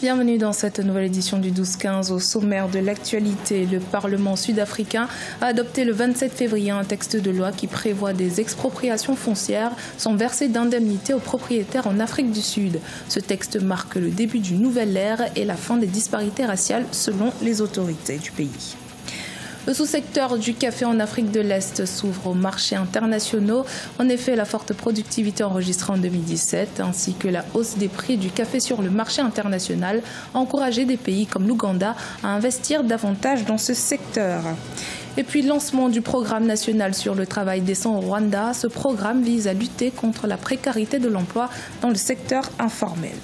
Bienvenue dans cette nouvelle édition du 12-15. Au sommaire de l'actualité, le Parlement sud-africain a adopté le 27 février un texte de loi qui prévoit des expropriations foncières sans verser d'indemnité aux propriétaires en Afrique du Sud. Ce texte marque le début d'une nouvelle ère et la fin des disparités raciales selon les autorités du pays. Le sous-secteur du café en Afrique de l'Est s'ouvre aux marchés internationaux. En effet, la forte productivité enregistrée en 2017 ainsi que la hausse des prix du café sur le marché international a encouragé des pays comme l'Ouganda à investir davantage dans ce secteur. Et puis, lancement du programme national sur le travail décent au Rwanda. Ce programme vise à lutter contre la précarité de l'emploi dans le secteur informel.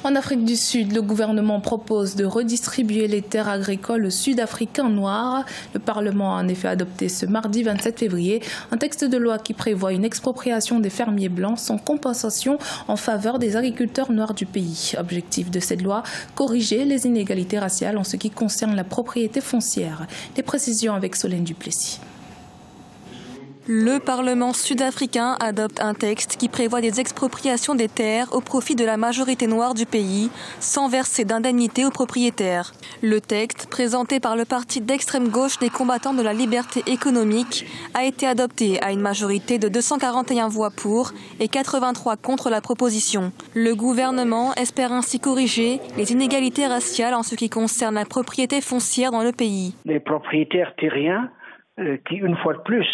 En Afrique du Sud, le gouvernement propose de redistribuer les terres agricoles aux Sud-Africains noirs. Le Parlement a en effet adopté ce mardi 27 février un texte de loi qui prévoit une expropriation des fermiers blancs sans compensation en faveur des agriculteurs noirs du pays. Objectif de cette loi, corriger les inégalités raciales en ce qui concerne la propriété foncière. Des précisions avec Solène Duplessis. Le Parlement sud-africain adopte un texte qui prévoit des expropriations des terres au profit de la majorité noire du pays, sans verser d'indemnité aux propriétaires. Le texte, présenté par le parti d'extrême gauche des combattants de la liberté économique, a été adopté à une majorité de 241 voix pour et 83 contre la proposition. Le gouvernement espère ainsi corriger les inégalités raciales en ce qui concerne la propriété foncière dans le pays. Les propriétaires terriens qui, une fois de plus,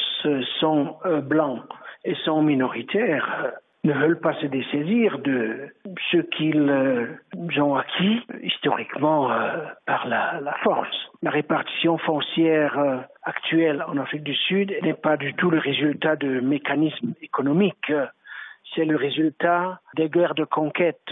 sont blancs et sont minoritaires, ne veulent pas se dessaisir de ce qu'ils ont acquis historiquement par la force. La répartition foncière actuelle en Afrique du Sud n'est pas du tout le résultat de mécanismes économiques. C'est le résultat des guerres de conquête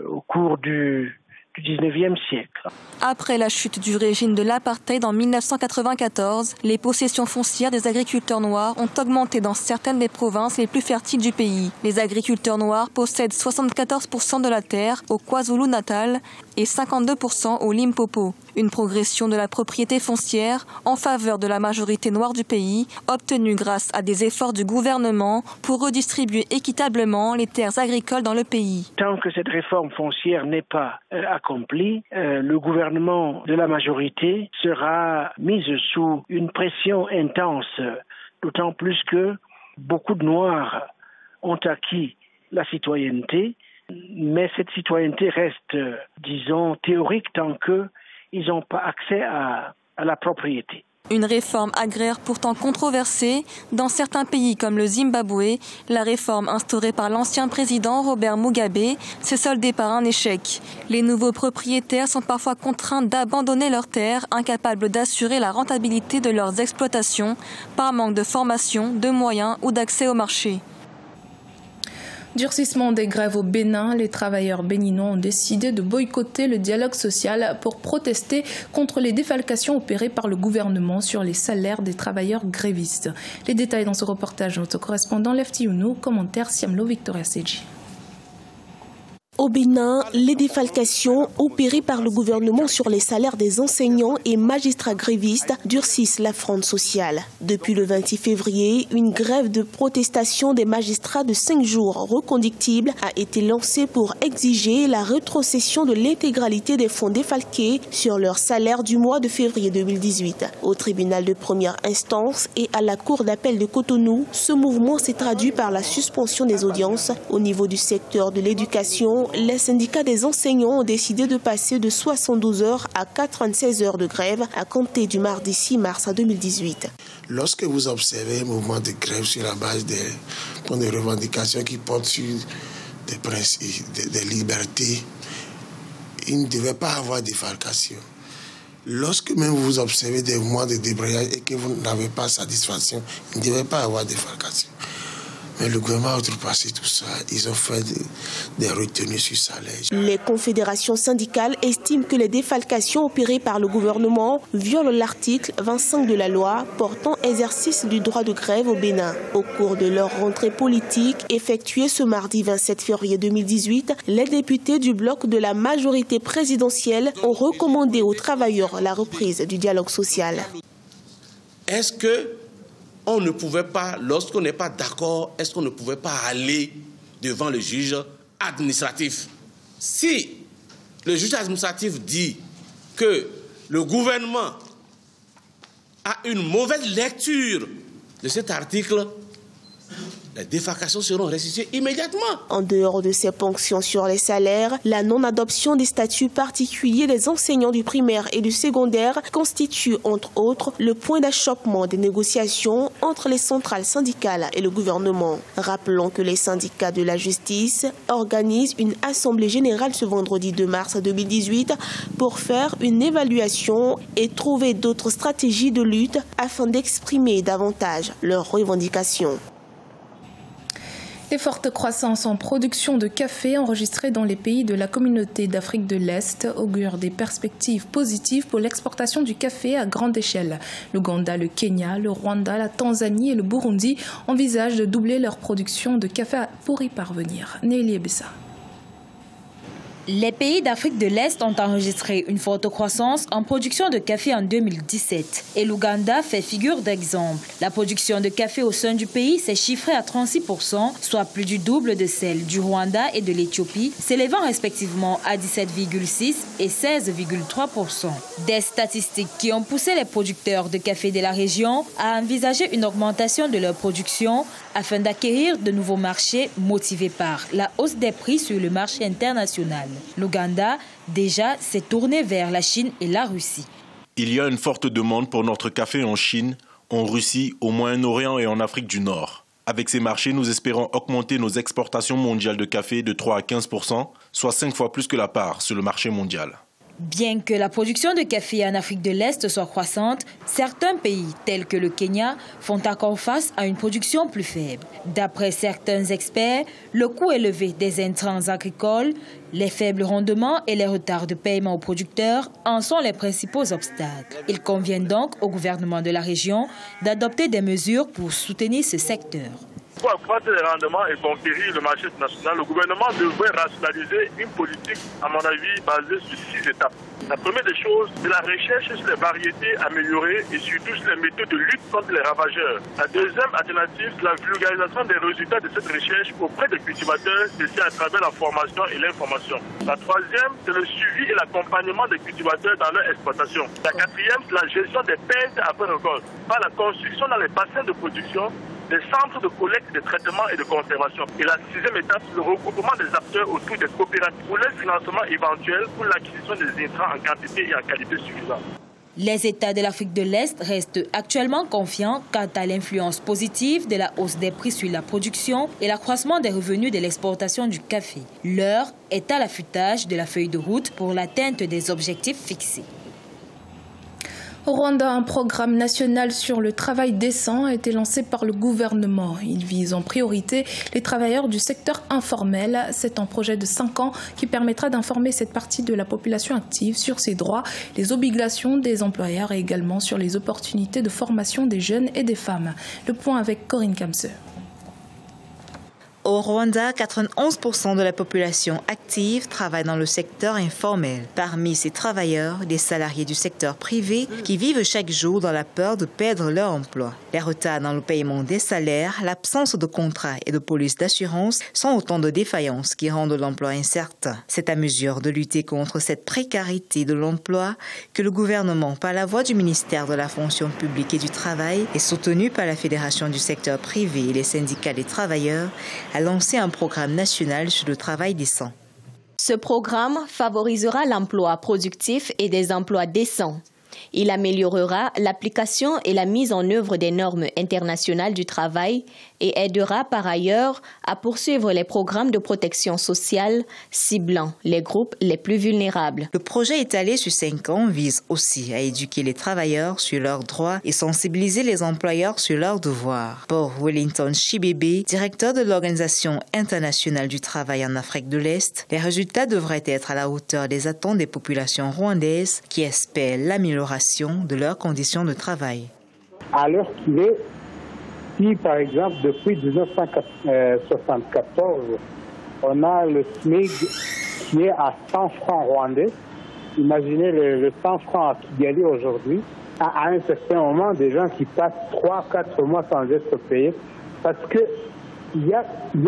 au cours du 19e siècle. Après la chute du régime de l'apartheid en 1994, les possessions foncières des agriculteurs noirs ont augmenté dans certaines des provinces les plus fertiles du pays. Les agriculteurs noirs possèdent 74% de la terre au KwaZulu-Natal et 52% au Limpopo. Une progression de la propriété foncière en faveur de la majorité noire du pays, obtenue grâce à des efforts du gouvernement pour redistribuer équitablement les terres agricoles dans le pays. Tant que cette réforme foncière n'est pas accomplie, le gouvernement de la majorité sera mis sous une pression intense, d'autant plus que beaucoup de Noirs ont acquis la citoyenneté, mais cette citoyenneté reste, disons, théorique tant qu'ils n'ont pas accès à la propriété. Une réforme agraire pourtant controversée dans certains pays comme le Zimbabwe. La réforme instaurée par l'ancien président Robert Mugabe s'est soldée par un échec. Les nouveaux propriétaires sont parfois contraints d'abandonner leurs terres, incapables d'assurer la rentabilité de leurs exploitations par manque de formation, de moyens ou d'accès au marché. Durcissement des grèves au Bénin, les travailleurs béninois ont décidé de boycotter le dialogue social pour protester contre les défalcations opérées par le gouvernement sur les salaires des travailleurs grévistes. Les détails dans ce reportage de notre correspondant Lefty Younou, commentaire Siamlo Victoria Seji. Au Bénin, les défalcations opérées par le gouvernement sur les salaires des enseignants et magistrats grévistes durcissent la fronde sociale. Depuis le 26 février, une grève de protestation des magistrats de 5 jours reconductibles a été lancée pour exiger la rétrocession de l'intégralité des fonds défalqués sur leurs salaires du mois de février 2018. Au tribunal de première instance et à la cour d'appel de Cotonou, ce mouvement s'est traduit par la suspension des audiences. Au niveau du secteur de l'éducation, les syndicats des enseignants ont décidé de passer de 72 heures à 96 heures de grève à compter du mardi 6 mars 2018. Lorsque vous observez un mouvement de grève sur la base des revendications qui portent sur des principes, des libertés, il ne devait pas avoir de défalcation. Lorsque même vous observez des mouvements de débrayage et que vous n'avez pas satisfaction, il ne devait pas avoir de défalcation. Mais le gouvernement a outrepassé tout ça. Ils ont fait des retenues sur salaire. Les confédérations syndicales estiment que les défalcations opérées par le gouvernement violent l'article 25 de la loi portant exercice du droit de grève au Bénin. Au cours de leur rentrée politique effectuée ce mardi 27 février 2018, les députés du bloc de la majorité présidentielle ont recommandé aux travailleurs la reprise du dialogue social. Est-ce que on ne pouvait pas, lorsqu'on n'est pas d'accord, est-ce qu'on ne pouvait pas aller devant le juge administratif Si le juge administratif dit que le gouvernement a une mauvaise lecture de cet article, les défalcations seront restituées immédiatement. En dehors de ces ponctions sur les salaires, la non-adoption des statuts particuliers des enseignants du primaire et du secondaire constitue, entre autres, le point d'achoppement des négociations entre les centrales syndicales et le gouvernement. Rappelons que les syndicats de la justice organisent une assemblée générale ce vendredi 2 mars 2018 pour faire une évaluation et trouver d'autres stratégies de lutte afin d'exprimer davantage leurs revendications. Les fortes croissances en production de café enregistrées dans les pays de la communauté d'Afrique de l'Est augurent des perspectives positives pour l'exportation du café à grande échelle. L'Ouganda, le Kenya, le Rwanda, la Tanzanie et le Burundi envisagent de doubler leur production de café pour y parvenir. Nelly Ebessa. Les pays d'Afrique de l'Est ont enregistré une forte croissance en production de café en 2017 et l'Ouganda fait figure d'exemple. La production de café au sein du pays s'est chiffrée à 36%, soit plus du double de celle du Rwanda et de l'Éthiopie, s'élevant respectivement à 17,6 et 16,3%. Des statistiques qui ont poussé les producteurs de café de la région à envisager une augmentation de leur production afin d'acquérir de nouveaux marchés motivés par la hausse des prix sur le marché international. L'Ouganda, déjà, s'est tourné vers la Chine et la Russie. Il y a une forte demande pour notre café en Chine, en Russie, au Moyen-Orient et en Afrique du Nord. Avec ces marchés, nous espérons augmenter nos exportations mondiales de café de 3 à 15%, soit 5 fois plus que la part sur le marché mondial. Bien que la production de café en Afrique de l'Est soit croissante, certains pays, tels que le Kenya, font encore face à une production plus faible. D'après certains experts, le coût élevé des intrants agricoles, les faibles rendements et les retards de paiement aux producteurs en sont les principaux obstacles. Il convient donc au gouvernement de la région d'adopter des mesures pour soutenir ce secteur. Pour accroître les rendements et conquérir le marché national, le gouvernement devrait rationaliser une politique, à mon avis, basée sur 6 étapes. La première des choses, c'est la recherche sur les variétés améliorées et surtout sur les méthodes de lutte contre les ravageurs. La deuxième alternative, c'est la vulgarisation des résultats de cette recherche auprès des cultivateurs, ceci à travers la formation et l'information. La troisième, c'est le suivi et l'accompagnement des cultivateurs dans leur exploitation. La quatrième, c'est la gestion des pertes après récolte par la construction dans les bassins de production des centres de collecte, de traitement et de conservation. Et la sixième étape, c'est le regroupement des acteurs autour des coopératives pour leur financement éventuel pour l'acquisition des intrants en quantité et en qualité suffisante. Les États de l'Afrique de l'Est restent actuellement confiants quant à l'influence positive de la hausse des prix sur la production et l'accroissement des revenus de l'exportation du café. L'heure est à l'affûtage de la feuille de route pour l'atteinte des objectifs fixés. Au Rwanda, un programme national sur le travail décent a été lancé par le gouvernement. Il vise en priorité les travailleurs du secteur informel. C'est un projet de 5 ans qui permettra d'informer cette partie de la population active sur ses droits, les obligations des employeurs et également sur les opportunités de formation des jeunes et des femmes. Le point avec Corinne Kamse. Au Rwanda, 91% de la population active travaille dans le secteur informel. Parmi ces travailleurs, des salariés du secteur privé qui vivent chaque jour dans la peur de perdre leur emploi. Les retards dans le paiement des salaires, l'absence de contrats et de police d'assurance sont autant de défaillances qui rendent l'emploi incertain. C'est à mesure de lutter contre cette précarité de l'emploi que le gouvernement, par la voie du ministère de la fonction publique et du travail et soutenu par la Fédération du secteur privé et les syndicats des travailleurs, a lancé un programme national sur le travail décent. Ce programme favorisera l'emploi productif et des emplois décents. Il améliorera l'application et la mise en œuvre des normes internationales du travail et aidera par ailleurs à poursuivre les programmes de protection sociale ciblant les groupes les plus vulnérables. Le projet étalé sur 5 ans vise aussi à éduquer les travailleurs sur leurs droits et sensibiliser les employeurs sur leurs devoirs. Pour Wellington Shibebe, directeur de l'Organisation internationale du travail en Afrique de l'Est, les résultats devraient être à la hauteur des attentes des populations rwandaises qui espèrent l'amélioration de leurs conditions de travail. À l'heure qu'il est, si par exemple depuis 1974, on a le SMIC qui est à 100 francs rwandais, imaginez le 100 francs à Kigali aujourd'hui, à un certain moment, des gens qui passent 3-4 mois sans être payés, parce qu'il y a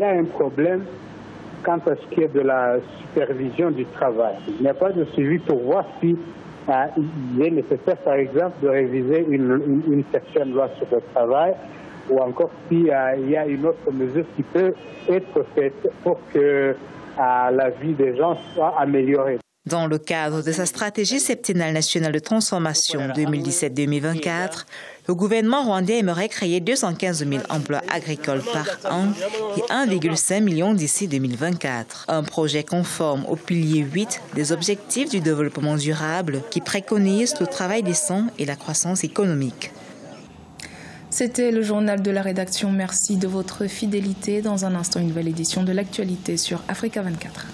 un problème quant à ce qui est de la supervision du travail. Il n'y a pas de suivi pour voir si il est nécessaire, par exemple, de réviser une certaine loi sur le travail ou encore s'il y a une autre mesure qui peut être faite pour que la vie des gens soit améliorée. Dans le cadre de sa stratégie septennale nationale de transformation 2017-2024, le gouvernement rwandais aimerait créer 215 000 emplois agricoles par an et 1,5 million d'ici 2024. Un projet conforme au pilier 8 des objectifs du développement durable qui préconise le travail décent et la croissance économique. C'était le journal de la rédaction. Merci de votre fidélité. Dans un instant, une nouvelle édition de l'actualité sur Africa 24.